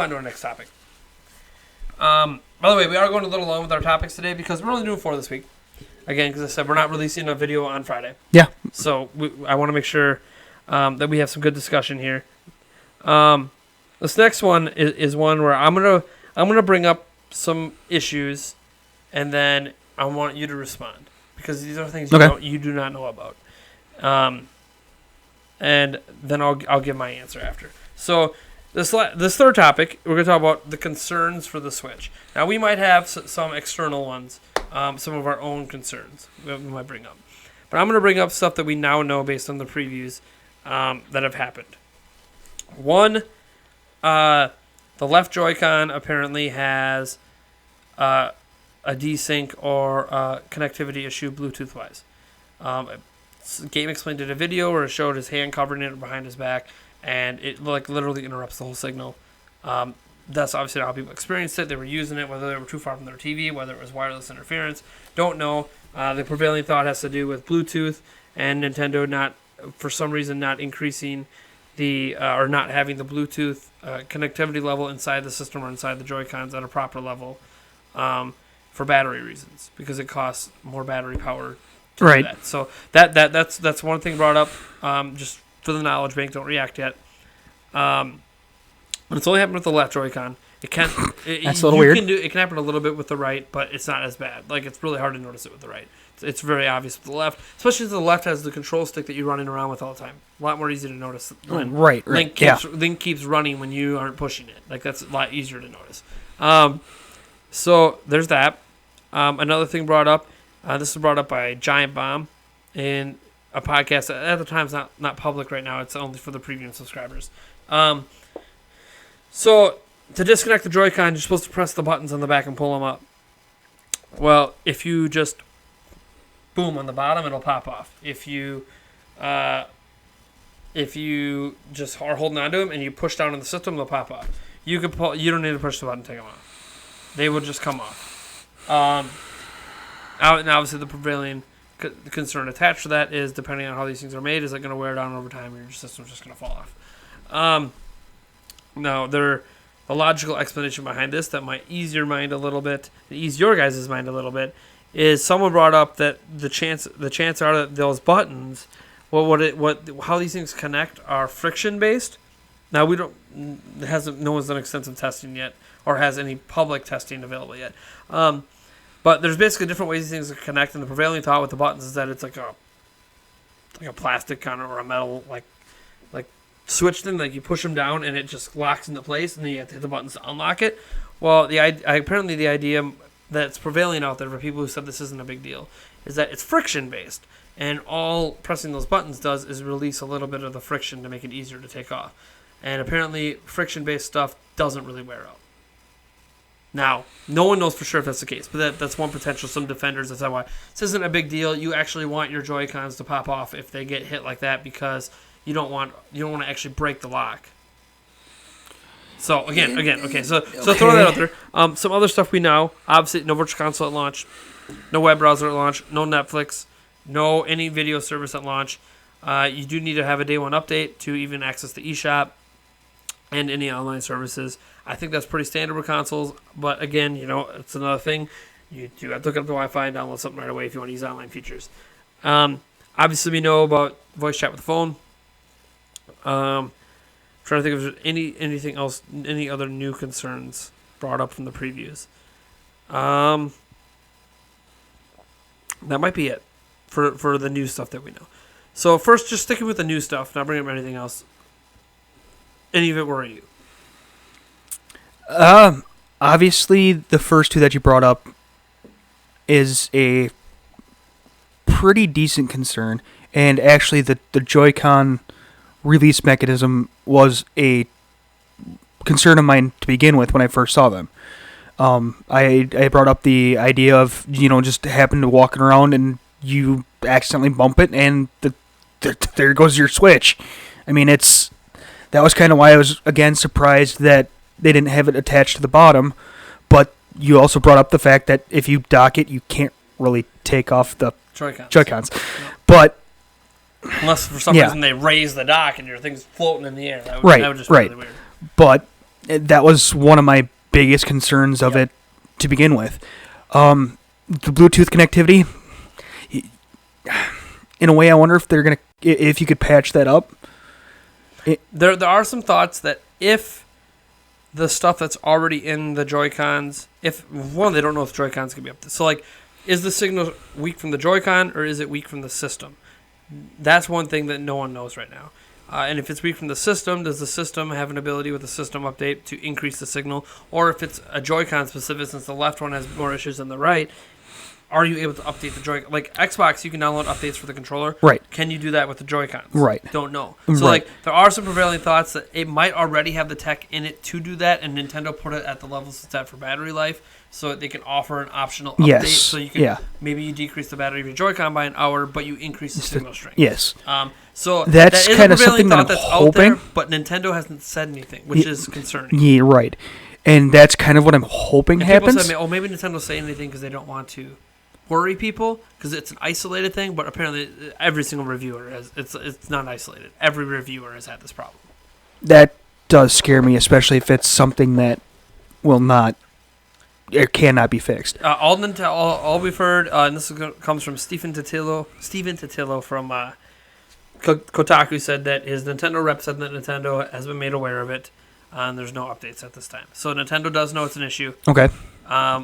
on to our next topic. By the way, we are going a little long with our topics today because we're only doing 4 this week. Again, because I said we're not releasing a video on Friday. Yeah. So I want to make sure that we have some good discussion here. This next one is one where I'm gonna bring up some issues, and then I want you to respond because these are things you do not know about. And then I'll give my answer after. So this third topic, we're going to talk about the concerns for the Switch. Now, we might have some external ones, some of our own concerns we might bring up. But I'm going to bring up stuff that we now know based on the previews that have happened. One, the left Joy-Con apparently has a desync or connectivity issue Bluetooth-wise. Game explained in a video where it showed his hand covering it behind his back, and it literally interrupts the whole signal. That's obviously not how people experienced it. They were using it, whether they were too far from their TV, whether it was wireless interference. Don't know. The prevailing thought has to do with Bluetooth and Nintendo for some reason not increasing or not having the Bluetooth connectivity level inside the system or inside the Joy-Cons at a proper level for battery reasons, because it costs more battery power to do that. So that's one thing brought up. Just for the knowledge bank, don't react yet. But it's only happened with the left Joy-Con. It can. That's a little weird. It can happen a little bit with the right, but it's not as bad. It's really hard to notice it with the right. It's very obvious with the left, especially if the left has the control stick that you're running around with all the time. A lot more easy to notice. Right. Link keeps running when you aren't pushing it. That's a lot easier to notice. So there's that. Another thing brought up. This was brought up by Giant Bomb in a podcast. At the time, it's not public right now. It's only for the premium subscribers. So to disconnect the Joy-Con, you're supposed to press the buttons on the back and pull them up. Well, if you just boom on the bottom, it'll pop off. If you just are holding onto them and you push down on the system, they'll pop off. You don't need to push the button to take them off. They will just come off. And obviously the prevailing concern attached to that is, depending on how these things are made, is it going to wear down over time, or your system's just going to fall off. Now, the logical explanation behind this that might ease your mind a little bit, ease your guys' mind a little bit, is someone brought up that the chance are that those buttons, how these things connect are friction based. Now no one's done extensive testing yet, or has any public testing available yet. But there's basically different ways these things connect, and the prevailing thought with the buttons is that it's like a plastic kind of, or a metal like switch thing. You push them down and it just locks into place, and then you have to hit the buttons to unlock it. Well, apparently the idea that's prevailing out there for people who said this isn't a big deal is that it's friction based, and all pressing those buttons does is release a little bit of the friction to make it easier to take off. And apparently friction based stuff doesn't really wear out. Now, no one knows for sure if that's the case, but that's one potential. Some defenders have said, why this isn't a big deal. You actually want your Joy-Cons to pop off if they get hit like that, because you don't want to actually break the lock. So again, okay. So throw that out there. Some other stuff we know. Obviously, no virtual console at launch, no web browser at launch, no Netflix, no any video service at launch. You do need to have a day one update to even access the eShop and any online services. I think that's pretty standard with consoles, but again, it's another thing. You do have to look up the Wi-Fi and download something right away if you want to use online features. Obviously, we know about voice chat with the phone. Trying to think if there's anything else, any other new concerns brought up from the previews. That might be it for the new stuff that we know. So first, just sticking with the new stuff, not bringing up anything else. Any of it worry you? Obviously, the first two that you brought up is a pretty decent concern, and actually the Joy-Con release mechanism was a concern of mine to begin with when I first saw them. I brought up the idea of, just happen to walking around and you accidentally bump it and there goes your Switch. I mean, that was kind of why I was, again, surprised that they didn't have it attached to the bottom, but you also brought up the fact that if you dock it, you can't really take off the Joy-Cons. No. But unless for some reason they raise the dock and your thing's floating in the air. That would just be really weird. But that was one of my biggest concerns of it to begin with. The Bluetooth connectivity, in a way, I wonder if you could patch that up. There are some thoughts that if the stuff that's already in the Joy-Cons, they don't know if the Joy-Cons can be up to. So, like, is the signal weak from the Joy-Con or is it weak from the system? That's one thing that no one knows right now. And if it's weak from the system, does the system have an ability with the system update to increase the signal? Or if it's a Joy-Con specific, since the left one has more issues than the right, are you able to update the Joy-Con? Like Xbox, you can download updates for the controller. Right. Can you do that with the Joy-Cons? Right. Don't know. So, like, there are some prevailing thoughts that it might already have the tech in it to do that, and Nintendo put it at the levels it's at for battery life, so that they can offer an optional update. Yes. So you can maybe you decrease the battery of your Joy-Con by an hour, but you increase the signal strength. Yes. So that's that is kind a of prevailing something that thought I'm that's hoping. out there, but Nintendo hasn't said anything, which is concerning. Yeah, right. And that's kind of what I'm hoping happens. People said, maybe Nintendo's saying anything because they don't want to worry people because it's an isolated thing, but apparently every single reviewer it's not isolated. Every reviewer has had this problem. That does scare me, especially if it's something that cannot be fixed. All we've heard, and this comes from Stephen Totillo from Kotaku, said that his Nintendo rep said that Nintendo has been made aware of it, and there's no updates at this time. So Nintendo does know it's an issue. Okay.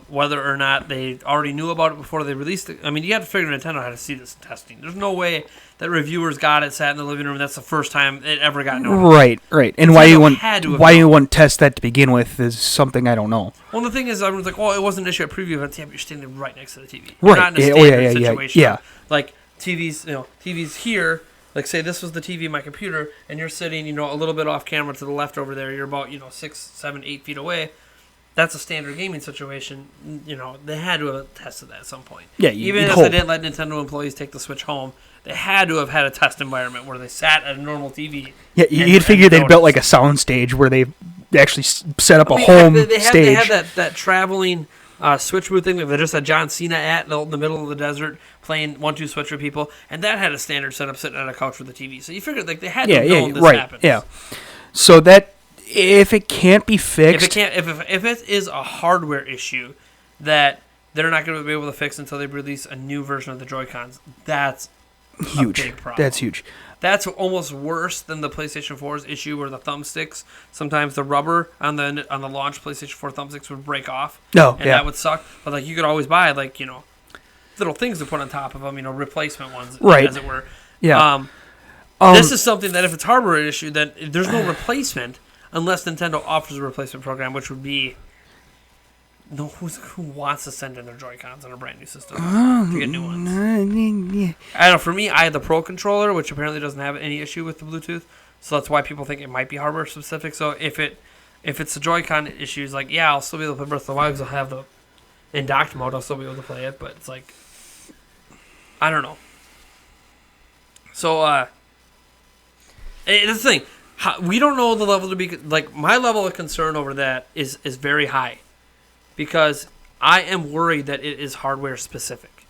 Whether or not they already knew about it before they released it. I mean, you have to figure Nintendo had to see this testing. There's no way that reviewers got it, sat in the living room, and that's the first time it ever got noticed. Right. And why you wouldn't test that to begin with is something I don't know. Well, the thing is, everyone's like, it wasn't an issue at preview events. Yeah, but you're standing right next to the TV. Right. You're not in a standard situation. Yeah. Like, TV's here. Like, say this was the TV in my computer, and you're sitting, a little bit off camera to the left over there. You're about, 6, 7, 8 feet away. That's a standard gaming situation. They had to have tested that at some point. Yeah, even if they didn't let Nintendo employees take the Switch home, they had to have had a test environment where they sat at a normal TV. Yeah, you'd figure they'd built like a sound stage where they actually set up a home stage. They had that traveling Switch booth thing. They just had John Cena in the middle of the desert playing 1-2 Switch with people, and that had a standard setup sitting on a couch with the TV. So you figured they had to have known this happens. Yeah. So that. If it can't be fixed, if it is a hardware issue that they're not going to be able to fix until they release a new version of the Joy-Cons, that's huge. A big problem. That's huge. That's almost worse than the PlayStation 4's issue where the thumbsticks, sometimes the rubber on the launch PlayStation 4 thumbsticks would break off. That would suck. But you could always buy little things to put on top of them, replacement ones, as it were. Yeah. This is something that if it's hardware issue, then there's no replacement. Unless Nintendo offers a replacement program, which would be... Who wants to send in their Joy-Cons on a brand new system to get new ones? I don't know. For me, I had the Pro Controller, which apparently doesn't have any issue with the Bluetooth. So that's why people think it might be hardware specific. So if it's the Joy-Con issues, I'll still be able to play Breath of the Wild because I'll have the... In docked mode, I'll still be able to play it. But it's I don't know. So, that's the thing. We don't know the level to be... my level of concern over that is very high. Because I am worried that it is hardware specific.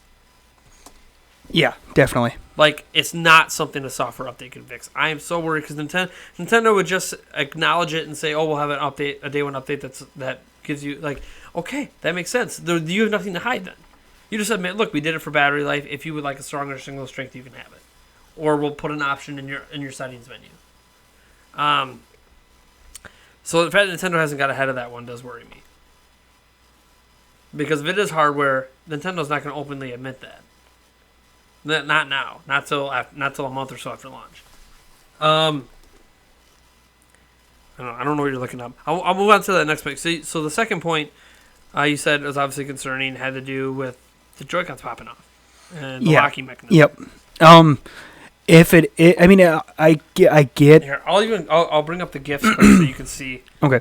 Yeah, definitely. It's not something a software update can fix. I am so worried because Nintendo would just acknowledge it and say, we'll have an update, a day one update that gives you... okay, that makes sense. You have nothing to hide then. You just admit, look, we did it for battery life. If you would like a stronger single strength, you can have it. Or we'll put an option in your settings menu. So the fact that Nintendo hasn't got ahead of that one does worry me. Because if it is hardware, Nintendo's not going to openly admit that. Not now. Not till a month or so after launch. I don't know what you're looking up. I'll move on to the next point. So the second point you said was obviously concerning, had to do with the Joy-Cons popping off and the locking mechanism. Yep. If I mean, I get. Here, I'll bring up the GIFs so you can see. Okay.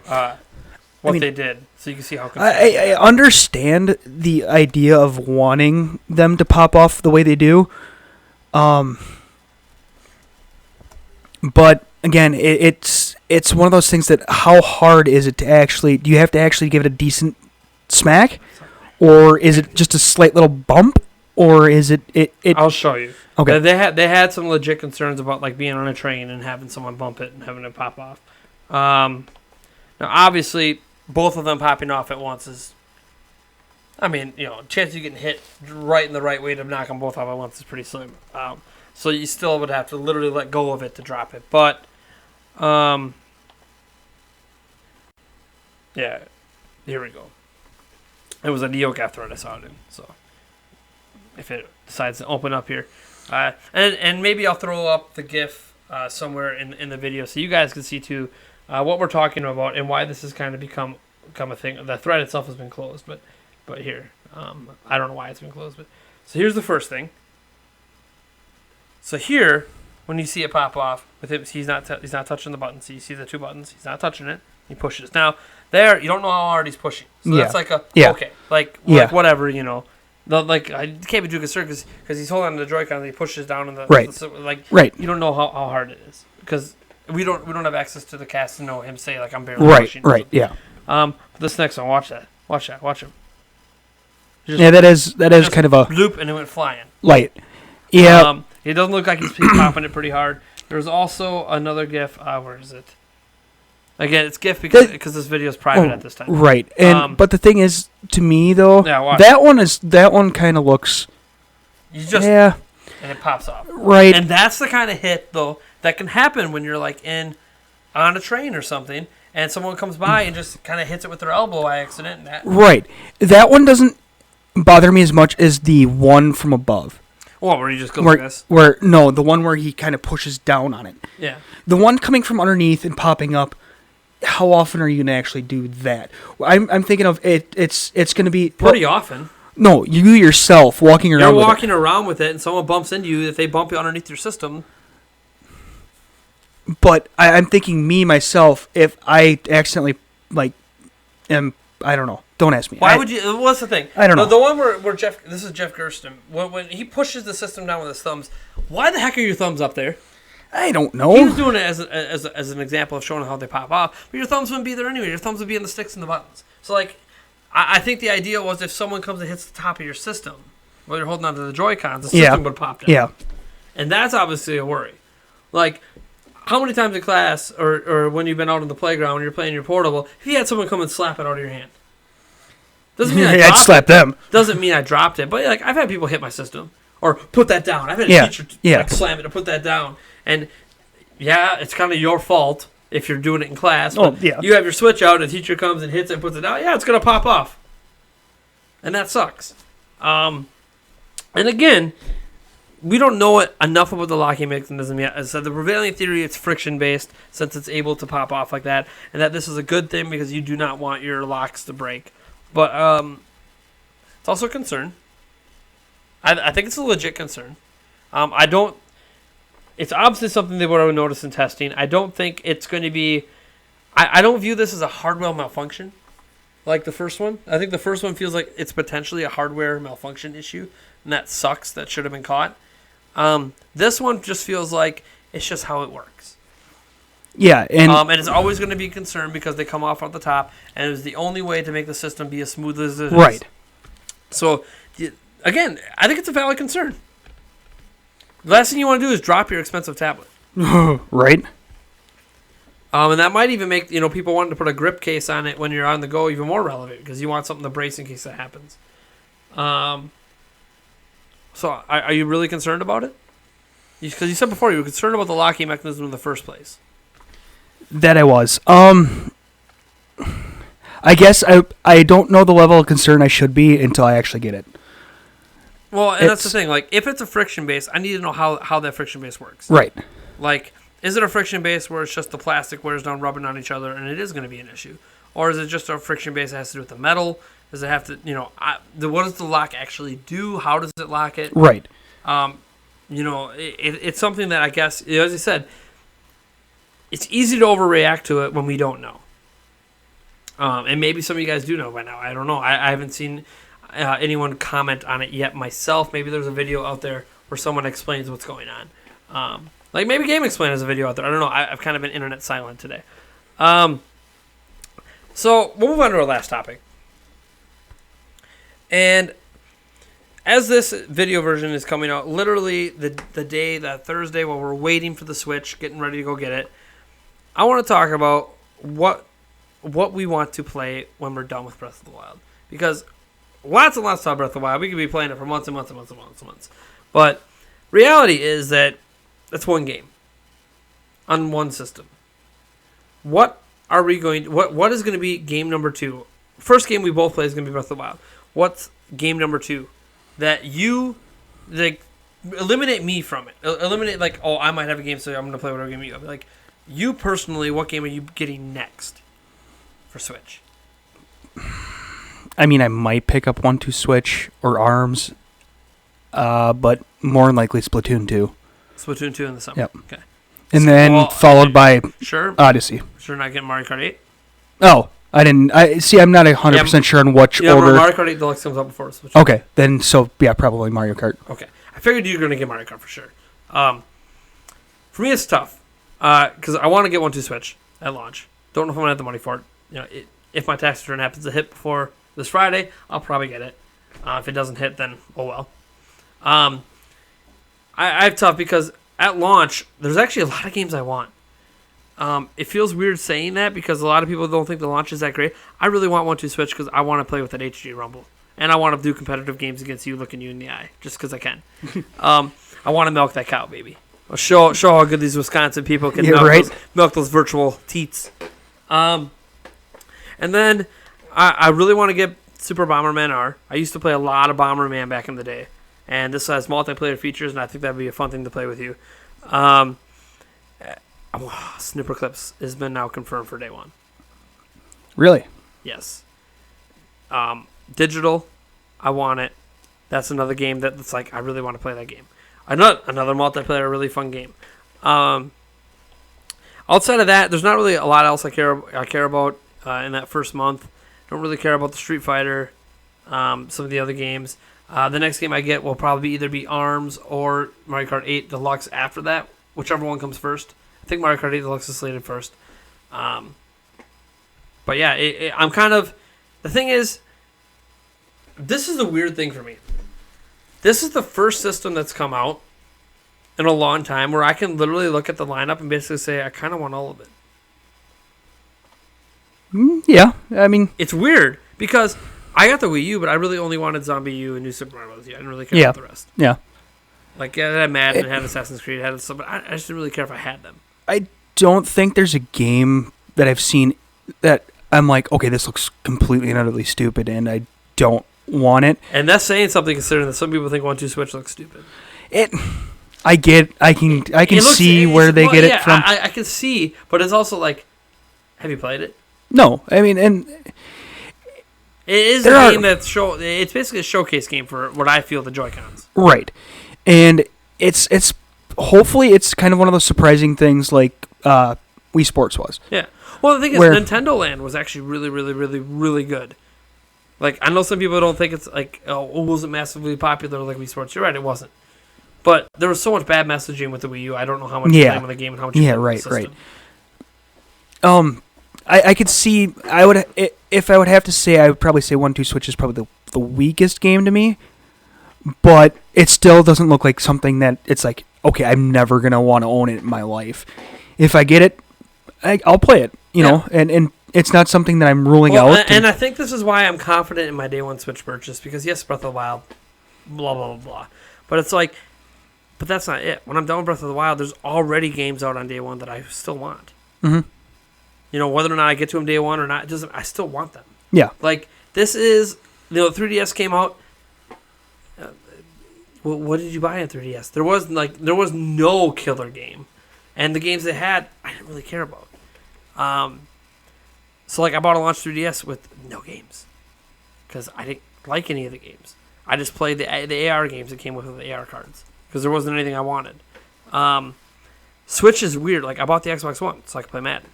What they did, so you can see how. I understand the idea of wanting them to pop off the way they do, but again, it's one of those things that how hard is it to actually? Do you have to actually give it a decent smack, or is it just a slight little bump, or is it? I'll show you. Okay. They had some legit concerns about being on a train and having someone bump it and having it pop off. Now, obviously, both of them popping off at once is, I mean, chance you getting hit right in the right way to knock them both off at once is pretty slim. So you still would have to literally let go of it to drop it. But, yeah, here we go. It was a Neocaf thread I saw it in. So if it decides to open up here, and maybe I'll throw up the GIF somewhere in the video so you guys can see too what we're talking about and why this has kind of become a thing. The thread itself has been closed, but here, I don't know why it's been closed. But so here's the first thing. So here, when you see it pop off with him, he's not touching the buttons. So you see the two buttons. He's not touching it. He pushes. Now there, you don't know how hard he's pushing. So that's like okay, like whatever, Like I can't be too concerned because he's holding on to the joycon and he pushes down in the right. You don't know how hard it is because we don't have access to the cast to know him say like I'm barely pushing. Right. Yeah. This next one, watch him. That is kind of a loop and it went flying. Light. Yeah. It doesn't look like he's popping it pretty hard. There's also another GIF. Where is it? Again, it's GIF because this video is private at this time. Right. And but the thing is, to me though, that one kind of looks. And it pops off. Right. And that's the kind of hit though that can happen when you're like on a train or something, and someone comes by and just kind of hits it with their elbow by accident. Right. That one doesn't bother me as much as the one from above. Well, where he just goes like this? The one where he kind of pushes down on it. Yeah. The one coming from underneath and popping up, how often are you going to actually do that? I'm thinking of it. It's going to be... Pretty often. No, you yourself walking around You're walking around with it, and someone bumps into you. If they bump you underneath your system... But I'm thinking myself, if I accidentally, I don't know. Don't ask me. Why would you? What's the thing? I don't know. The one where this is Jeff Gersten. When he pushes the system down with his thumbs, why the heck are your thumbs up there? I don't know. He was doing it as an example of showing how they pop off, but your thumbs wouldn't be there anyway. Your thumbs would be in the sticks and the buttons. So, I think the idea was if someone comes and hits the top of your system while you're holding onto the Joy-Cons, the system would pop down. Yeah. And that's obviously a worry. How many times in class or when you've been out on the playground when you're playing your portable, if you had someone come and slap it out of your hand? Doesn't mean I'd slap them. Doesn't mean I dropped it. But I've had people hit my system or put that down. I've had a teacher slam it or put that down. And it's kind of your fault if you're doing it in class. But you have your switch out, and a teacher comes and hits it and puts it down. Yeah, it's gonna pop off, and that sucks. And again, we don't know enough about the locking mechanism yet. As I said, the prevailing theory, it's friction-based, since it's able to pop off like that, and that this is a good thing because you do not want your locks to break. But it's also a concern. I think it's a legit concern. It's obviously something they would have noticed in testing. I don't think it's going to be... I don't view this as a hardware malfunction like the first one. I think the first one feels like it's potentially a hardware malfunction issue, and that sucks. That should have been caught. This one just feels like it's just how it works. Yeah, and it's always going to be a concern because they come off at the top, and it was the only way to make the system be as smooth as it is. Right. So, again, I think it's a valid concern. The last thing you want to do is drop your expensive tablet. Right. And that might even make people wanting to put a grip case on it when you're on the go even more relevant because you want something to brace in case that happens. So, are you really concerned about it? Because you said before you were concerned about the locking mechanism in the first place. That I was. I guess I don't know the level of concern I should be until I actually get it. Well, and that's the thing. If it's a friction base, I need to know how that friction base works. Right. Is it a friction base where it's just the plastic wears down rubbing on each other and it is going to be an issue? Or is it just a friction base that has to do with the metal? Does it have to, what does the lock actually do? How does it lock it? Right. It's something that I guess, as I said, it's easy to overreact to it when we don't know. And maybe some of you guys do know by now. I don't know. I haven't seen anyone comment on it yet myself. Maybe there's a video out there where someone explains what's going on. Maybe Game Explain has a video out there. I don't know. I've kind of been internet silent today. So we'll move on to our last topic. And as this video version is coming out, literally that Thursday while we're waiting for the Switch, getting ready to go get it, I want to talk about what what we want to play when we're done with Breath of the Wild. Because lots and lots of Breath of the Wild, we could be playing it for months and months and months and months and months. But reality is that that's one game on one system. What are we going to, what is going to be game number 2? First game we both play is going to be Breath of the Wild. What's game number 2 that you like? Eliminate me from it. Eliminate like, oh, I might have a game, so I'm going to play whatever game you have. Like, you personally, what game are you getting next for Switch? I mean, I might pick up 1-2 Switch or ARMS, but more than likely Splatoon 2. Splatoon 2 in the summer. Yep. Okay. And then followed by Odyssey. Sure, not getting Mario Kart 8. Oh, I didn't. I'm not 100% sure in which order. Mario Kart 8 Deluxe comes out before Switch. Okay, then probably Mario Kart. Okay, I figured you were going to get Mario Kart for sure. For me, it's tough because I want to get 1-2 Switch at launch. Don't know if I'm going to have the money for it. If my tax return happens to hit before this Friday, I'll probably get it. If it doesn't hit, then oh well. I have tough because at launch, there's actually a lot of games I want. It feels weird saying that because a lot of people don't think the launch is that great. I really want 1-2 Switch because I want to play with that HD Rumble. And I want to do competitive games against you, looking you in the eye, just because I can. I want to milk that cow, baby. I'll show how good these Wisconsin people can milk those virtual teats. And then I really want to get Super Bomberman R. I used to play a lot of Bomberman back in the day. And this has multiplayer features, and I think that would be a fun thing to play with you. Snipper Clips has been now confirmed for day 1. Really? Yes. Digital, I want it. That's another game that's like, I really want to play that game. Another multiplayer, really fun game. Outside of that, there's not really a lot else I care about in that first month. Don't really care about the Street Fighter, some of the other games. The next game I get will probably either be ARMS or Mario Kart 8 Deluxe after that, whichever one comes first. I think Mario Kart 8 Deluxe is slated first. But yeah, I'm kind of... The thing is, this is the weird thing for me. This is the first system that's come out in a long time where I can literally look at the lineup and basically say, I kind of want all of it. Yeah, I mean... It's weird, because I got the Wii U, but I really only wanted Zombie U and New Super Mario Bros. I didn't really care about the rest. Yeah. Like, it had Madden, it had Assassin's Creed, it had stuff, but I just didn't really care if I had them. I don't think there's a game that I've seen that I'm like, okay, this looks completely and utterly stupid, and I don't want it. And that's saying something, considering that some people think 1-2 Switch looks stupid. I can see where they get it from. I can see, but it's also like, have you played it? No, I mean, and it is a game that's it's basically a showcase game for what I feel the Joy-Cons. Right, and it's hopefully it's kind of one of those surprising things like Wii Sports was. Yeah. Well, the thing is, Nintendo Land was actually really, really, really, really good. Like, I know some people don't think it's like, oh, it wasn't massively popular like Wii Sports. You're right, it wasn't. But there was so much bad messaging with the Wii U. I don't know how much you play with the game and how much you play with the system. Right. I could see. If I would have to say, I would probably say 1-2 Switch is probably the weakest game to me. But it still doesn't look like something that it's like, okay, I'm never gonna want to own it in my life. If I get it, I'll play it. You know, and it's not something that I'm ruling out. And I think this is why I'm confident in my day 1 Switch purchase, because yes, Breath of the Wild, blah blah blah blah. But it's like, but that's not it. When I'm done with Breath of the Wild, there's already games out on day 1 that I still want. Mm-hmm. You know, whether or not I get to them day 1 or not, it doesn't. I still want them. Yeah. Like, this is, you know, 3DS came out. What did you buy on 3DS? There was no killer game, and the games they had, I didn't really care about. So like I bought a launch 3DS with no games, because I didn't like any of the games. I just played the AR games that came with the AR cards, because there wasn't anything I wanted. Switch is weird. Like, I bought the Xbox One so I could play Madden.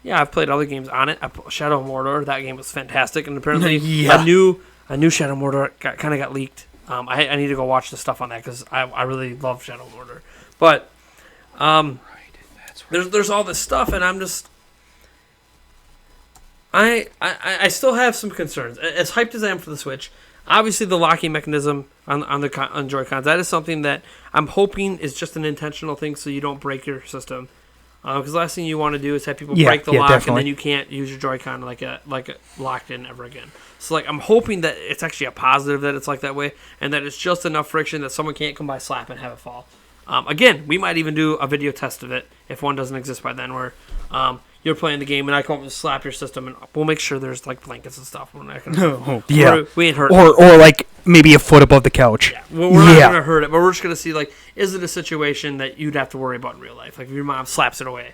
Yeah, I've played other games on it. Shadow of Mordor, that game was fantastic, and apparently a new Shadow of Mordor kind of got leaked. I need to go watch the stuff on that, because I really love Shadow of Mordor. But there's all this stuff, and I'm just I still have some concerns. As hyped as I am for the Switch, obviously the locking mechanism on Joy-Cons, that is something that I'm hoping is just an intentional thing so you don't break your system. Because the last thing you want to do is have people Yeah, break the yeah, lock, definitely. and then you can't use your Joy-Con like a locked in ever again. So like I'm hoping that it's actually a positive that it's like that way, and that it's just enough friction that someone can't come by, slap, and have it fall. Again, we might even do a video test of it if one doesn't exist by then, where you're playing the game and I come up and slap your system, and we'll make sure there's like blankets and stuff. We're not gonna, Yeah. we ain't hurt. Or like maybe a foot above the couch. Yeah, we're not gonna hurt it, but we're just gonna see like, is it a situation that you'd have to worry about in real life? Like if your mom slaps it away,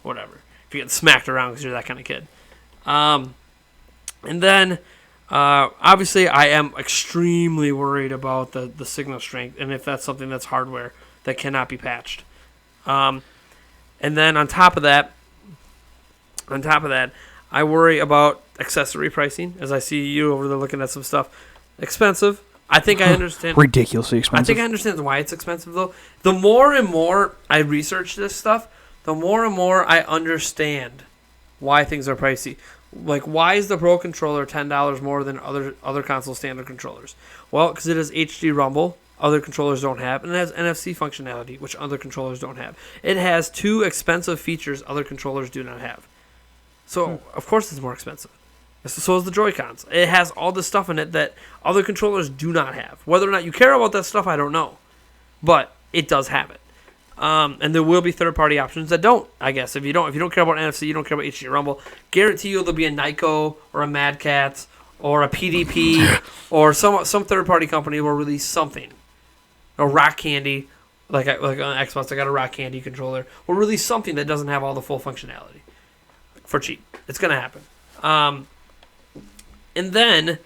whatever. If you get smacked around because you're that kind of kid. And then obviously I am extremely worried about the signal strength, and if that's something that's hardware that cannot be patched. And then on top of that, I worry about accessory pricing, as I see you over there looking at some stuff. Expensive. I think I understand. Ridiculously expensive. I think I understand why it's expensive, though. The more and more I research this stuff, the more and more I understand why things are pricey. Like, why is the Pro controller $10 more than other console standard controllers? Well, because it has HD Rumble, other controllers don't have, and it has NFC functionality, which other controllers don't have. It has 2 expensive features other controllers do not have. So, of course it's more expensive. So is the Joy-Cons. It has all this stuff in it that other controllers do not have. Whether or not you care about that stuff, I don't know. But it does have it. And there will be third-party options that don't, I guess. If you don't care about NFC, you don't care about HD Rumble, guarantee you there'll be a Nyko or a Mad Catz or a PDP or some third-party company will release something. A Rock Candy, like on Xbox, I got a Rock Candy controller, will release something that doesn't have all the full functionality for cheap. It's going to happen. And then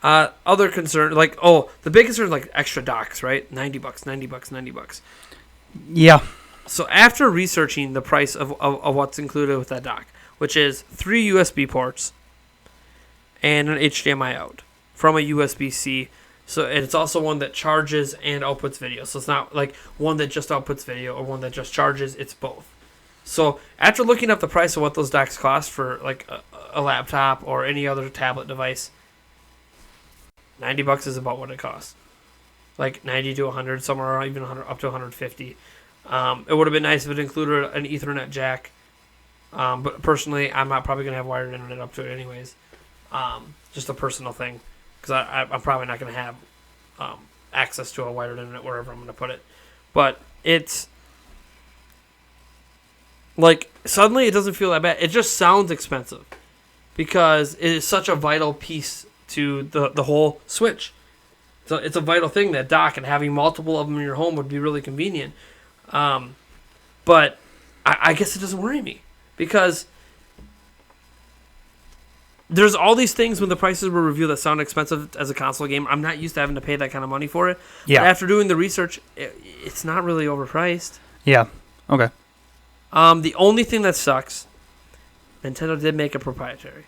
other concern, like, the big concern is like extra docks, right? $90. Yeah. So after researching the price of what's included with that dock, which is 3 USB ports and an HDMI out from a USB-C. So it's also one that charges and outputs video. So it's not like one that just outputs video or one that just charges. It's both. So after looking up the price of what those docks cost for like a laptop or any other tablet device, $90 is about what it costs. Like 90 to 100, somewhere even 100, up to 150. It would have been nice if it included an Ethernet jack. But personally, I'm not probably going to have wired internet up to it anyways. Just a personal thing. Because I'm probably not going to have access to a wired internet wherever I'm going to put it. But it's like, suddenly it doesn't feel that bad. It just sounds expensive. Because it is such a vital piece to the whole Switch. So it's a vital thing, that dock, and having multiple of them in your home would be really convenient. But I guess it doesn't worry me. Because there's all these things when the prices were revealed that sound expensive as a console game. I'm not used to having to pay that kind of money for it. Yeah. But after doing the research, it's not really overpriced. Yeah. Okay. The only thing that sucks, Nintendo did make it proprietary.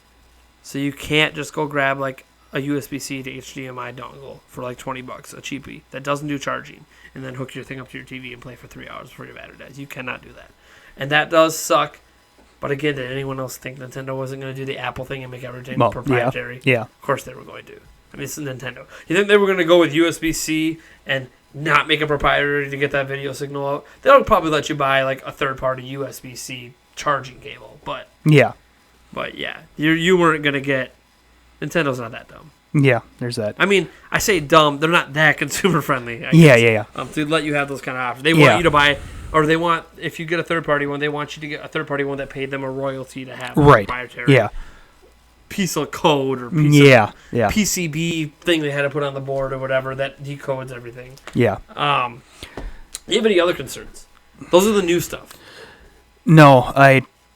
So you can't just go grab like a USB-C to HDMI dongle for like $20, a cheapie that doesn't do charging, and then hook your thing up to your TV and play for 3 hours before your battery dies. You cannot do that. And that does suck. But again, did anyone else think Nintendo wasn't going to do the Apple thing and make everything proprietary? Yeah. Of course they were going to. I mean, it's Nintendo. You think they were going to go with USB-C and not make it proprietary to get that video signal out? They'll probably let you buy like a third-party USB-C charging cable. But yeah, you weren't going to get... Nintendo not that dumb. Yeah, there's that. I mean, I say dumb. They're not that consumer-friendly. Yeah. To let you have those kind of options. They want you to buy... Or they want, if you get a third-party one, they want you to get a third-party one that paid them a royalty to have a proprietary piece of code or piece of PCB thing they had to put on the board or whatever that decodes everything. Yeah. You have any other concerns? Those are the new stuff. No,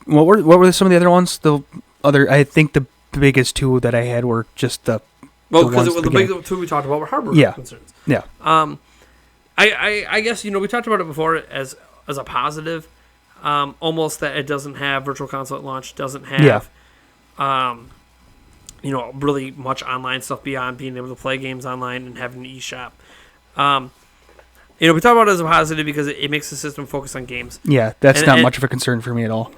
what were some of the other ones? I think the biggest two that I had were just the because the big two we talked about were hardware concerns. Yeah. I guess, we talked about it before as a positive, almost that it doesn't have Virtual Console at launch, doesn't have, really much online stuff beyond being able to play games online and having an eShop. We talk about it as a positive because it makes the system focus on games. Yeah, that's not much of a concern for me at all.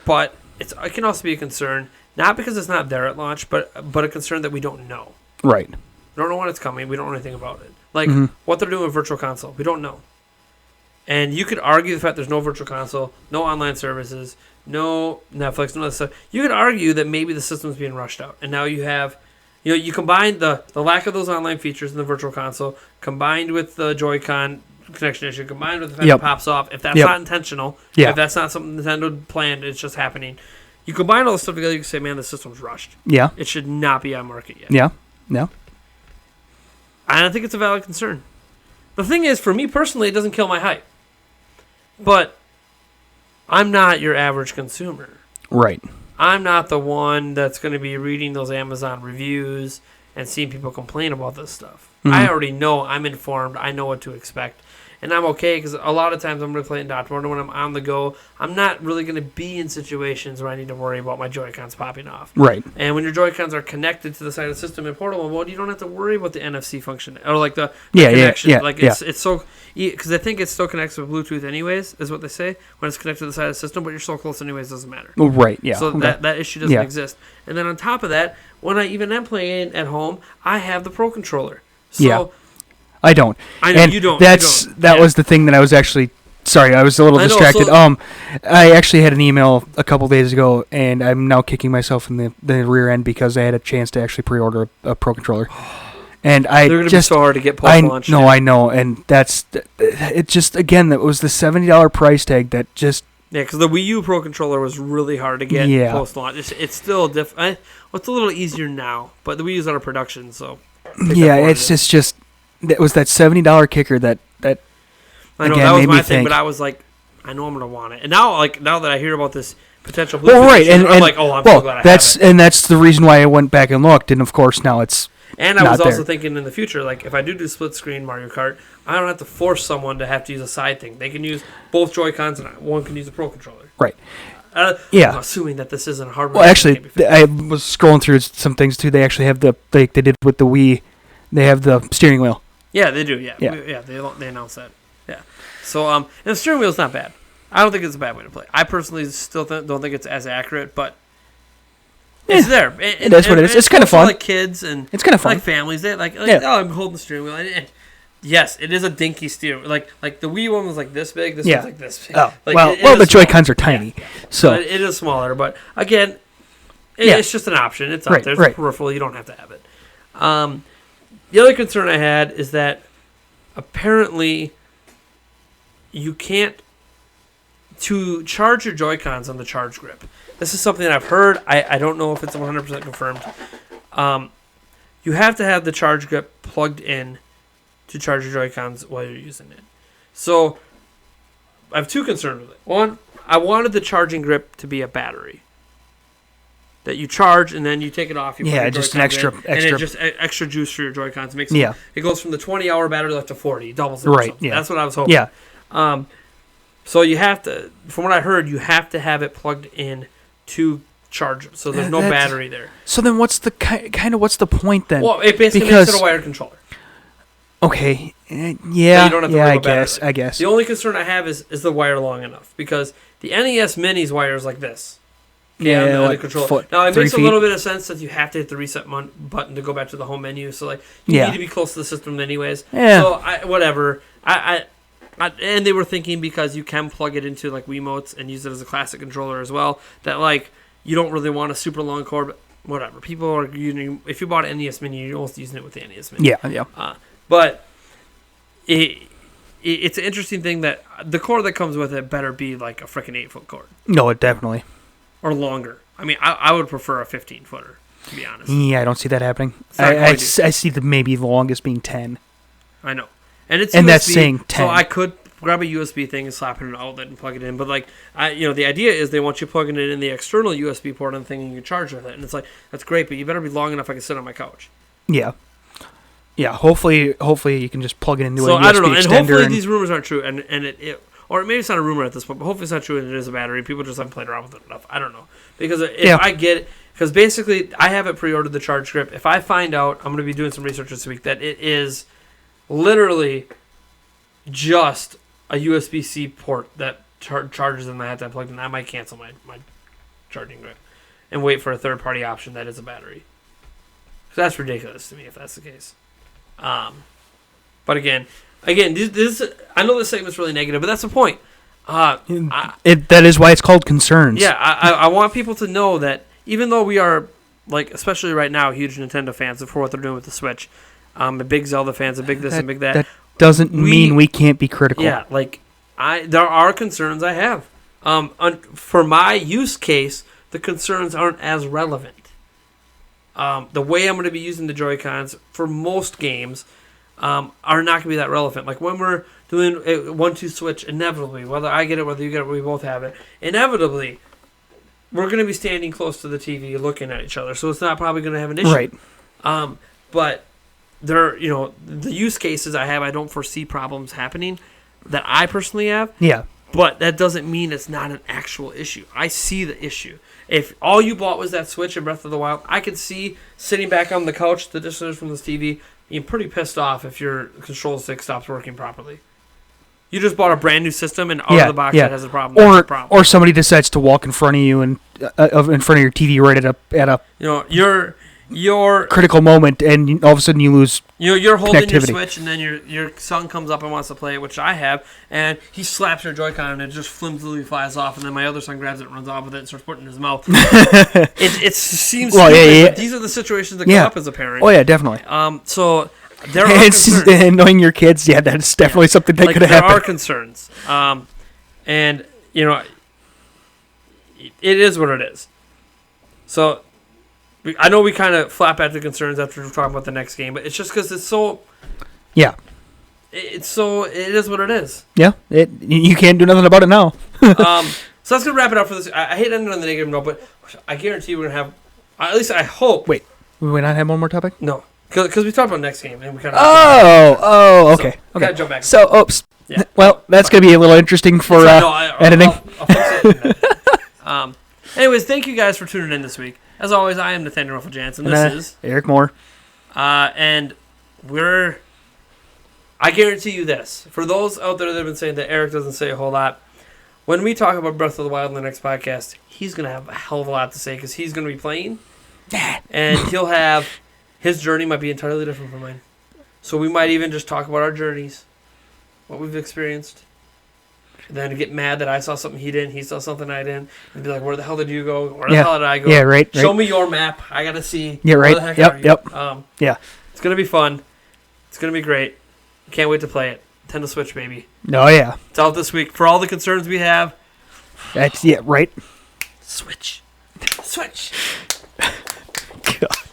But it can also be a concern, not because it's not there at launch, but a concern that we don't know. Right. We don't know when it's coming. We don't know anything about it. Like, what they're doing with Virtual Console, we don't know. And you could argue the fact there's no virtual console, no online services, no Netflix, no other stuff. You could argue that maybe the system's being rushed out. And now you have, you combine the lack of those online features in the virtual console, combined with the Joy-Con connection issue, combined with the fact it pops off. If that's not intentional, if that's not something Nintendo planned, it's just happening. You combine all this stuff together, you can say, man, the system's rushed. Yeah. It should not be on market yet. Yeah. Yeah. I don't think it's a valid concern. The thing is, for me personally, it doesn't kill my hype. But I'm not your average consumer. Right. I'm not the one that's going to be reading those Amazon reviews and seeing people complain about this stuff. Mm-hmm. I already know. I'm informed. I know what to expect. And I'm okay because a lot of times I'm going to play in Dr. Mordor when I'm on the go. I'm not really going to be in situations where I need to worry about my Joy-Cons popping off. Right. And when your Joy-Cons are connected to the side of the system in portable mode, you don't have to worry about the NFC function or like the connection. It's so because I think it still connects with Bluetooth anyways, is what they say when it's connected to the side of the system. But you're so close anyways, it doesn't matter. Right. Yeah. So that issue doesn't exist. And then on top of that, when I even am playing at home, I have the Pro Controller. So I don't. I know and you don't. That was the thing that I was actually. Sorry, I was a little distracted. I actually had an email a couple days ago, and I'm now kicking myself in the rear end because I had a chance to actually pre-order a Pro Controller. And they're going to be so hard to get post-launch. I know, and it just again that was the $70 price tag that just. Yeah, because the Wii U Pro Controller was really hard to get post-launch. It's still different. It's a little easier now, but the Wii U's out of production, so. It's just. It was that $70 kicker that I know again, that was made my me thing, think. But I was like, I know I'm gonna want it. And now that I hear about this potential Bluetooth well, right, issue, and I'm like, I'm so glad I have it. And that's the reason why I went back and looked, and of course now it's. And I was also thinking in the future, like if I do split screen Mario Kart, I don't have to force someone to have to use a side thing. They can use both Joy-Cons, and one can use a Pro Controller. Right. I'm assuming that this isn't a hardware. Well, actually, I was scrolling through some things too. They actually have they did with the Wii. They have the steering wheel. Yeah, they do. Yeah. They announced that. Yeah. So and the steering wheel's not bad. I don't think it's a bad way to play. I personally still don't think it's as accurate, but it's there. It is what it is. It's kind of fun. Like kids and it's kind of fun. Like families, they I'm holding the steering wheel. And yes, it is a dinky steering. Like the Wii one was like this big. This one's like this big. Oh, like, the Joy-Cons are tiny, so it is smaller. But again, it's just an option. It's out there. It's a peripheral. You don't have to have it. The other concern I had is that apparently you can't to charge your Joy-Cons on the charge grip. This is something that I've heard. I don't know if it's 100% confirmed. You have to have the charge grip plugged in to charge your Joy-Cons while you're using it. So I have two concerns with it. One, I wanted the charging grip to be a battery that you charge and then you take it off. You put just an extra. And it just extra juice for your Joy-Cons. It goes from the 20-hour battery life to 40. Doubles it. Right. Yeah. That's what I was hoping. Yeah. So you have to, from what I heard, you have to have it plugged in to charge it. So there's no battery there. So then what's the what's the point then? Well, it basically makes it a wired controller. Okay. Yeah. So you don't have to worry about I guess. The only concern I have is the wire long enough because the NES Mini's wire is like this. Like controller. Now it makes a little bit of sense that you have to hit the reset button to go back to the home menu. So like you need to be close to the system anyways. Yeah. So whatever. And they were thinking because you can plug it into like Wiimotes and use it as a classic controller as well. That like you don't really want a super long cord. But whatever. People are using. If you bought an NES Mini, you're almost using it with the NES Mini. Yeah. But it's an interesting thing that the cord that comes with it better be like a freaking 8-foot cord. No, it definitely. Or longer. I mean, I would prefer a 15-footer, to be honest. Yeah, I don't see that happening. I see the longest being 10. I know. And it's and USB, that's saying 10. So I could grab a USB thing and slap it in an outlet and plug it in. But, like, the idea is they want you plugging it in the external USB port on the thing and you can charge with it. And it's like, that's great, but you better be long enough I can sit on my couch. Yeah. Yeah, hopefully you can just plug it into a USB extender. So, I don't know. And hopefully these rumors aren't true. And or maybe it's not a rumor at this point, but hopefully it's not true and it is a battery. People just haven't played around with it enough. I don't know. Because I get it, because basically I haven't pre-ordered the charge grip. If I find out, I'm going to be doing some research this week, that it is literally just a USB-C port that charges and I have to have plugged in, I might cancel my charging grip and wait for a third-party option that is a battery. So that's ridiculous to me if that's the case. But again, again, this I know this segment's really negative, but that's the point. That is why it's called concerns. Yeah, I want people to know that even though we are, like, especially right now, huge Nintendo fans for what they're doing with the Switch, a big Zelda fans, a big this and big that. That doesn't mean we can't be critical. Yeah, like, there are concerns I have. For my use case, the concerns aren't as relevant. The way I'm going to be using the Joy-Cons for most games are not going to be that relevant. Like when we're doing a 1-2 switch, inevitably, whether I get it, whether you get it, we both have it, inevitably, we're going to be standing close to the TV looking at each other. So it's not probably going to have an issue. Right. But there, the use cases I have, I don't foresee problems happening that I personally have. Yeah. But that doesn't mean it's not an actual issue. I see the issue. If all you bought was that Switch in Breath of the Wild, I could see sitting back on the couch, the distance from this TV, being pretty pissed off if your control stick stops working properly. You just bought a brand new system, and out of the box that has a problem. That's a problem. Or somebody decides to walk in front of you and in front of your TV right at a your critical moment, and all of a sudden you lose. You're holding your connectivity. Switch, and then your son comes up and wants to play it, which I have, and he slaps your Joy-Con, and it just flimsily flies off, and then my other son grabs it and runs off with it and starts putting it in his mouth. It seems stupid, but these are the situations that come up as a parent. Oh yeah, definitely. So there are concerns. And knowing your kids, that's definitely something that could happen. There are concerns, and it is what it is. So. I know we kind of flap at the concerns after we're talking about the next game, but it's just because it's so... Yeah. It is what it is. Yeah. You can't do nothing about it now. So that's going to wrap it up for this. I hate ending on the negative note, but I guarantee we're going to have... At least I hope... Wait. Will we not have one more topic? No. Because we talked about next game. And we kind of okay. So, gotta jump back. So, oops. Yeah. Well, that's going to be a little interesting for editing. I'll fix it. Anyways, thank you guys for tuning in this week. As always, I am Nathaniel Ruffle Jansen. This is Eric Moore. And I guarantee you this. For those out there that have been saying that Eric doesn't say a whole lot, when we talk about Breath of the Wild in the next podcast, he's going to have a hell of a lot to say because he's going to be playing. And he'll have... His journey might be entirely different from mine. So we might even just talk about our journeys, what we've experienced. And then get mad that I saw something he didn't, he saw something I didn't, and be like, where the hell did you go? Where the hell did I go? Yeah, right. Show me your map. I got to see. Yeah, right. Where the heck are you? Yep. Yeah. It's going to be fun. It's going to be great. Can't wait to play it. Nintendo Switch, baby. Oh, yeah. It's out this week. For all the concerns we have. Right. Switch. God.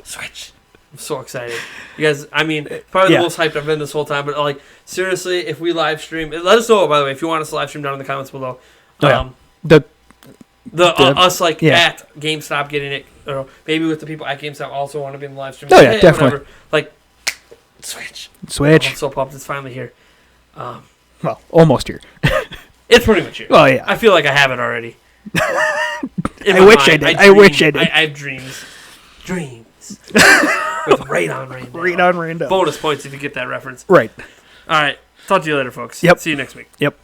Switch. I'm so excited. You guys, probably the most hyped I've been this whole time, but seriously, if we live stream, let us know, by the way, if you want us to live stream down in the comments below. Us at GameStop getting it, or maybe with the people at GameStop also want to be in the live stream. Oh yeah, definitely. Whatever. Switch. Oh, I'm so pumped. It's finally here. Well, almost here. It's pretty much here. Oh yeah. I feel like I have it already. I wish I did. I have dreams. With Radon Rainbow. Radon Rainbow. Bonus points if you get that reference. Right. All right. Talk to you later, folks. Yep. See you next week. Yep.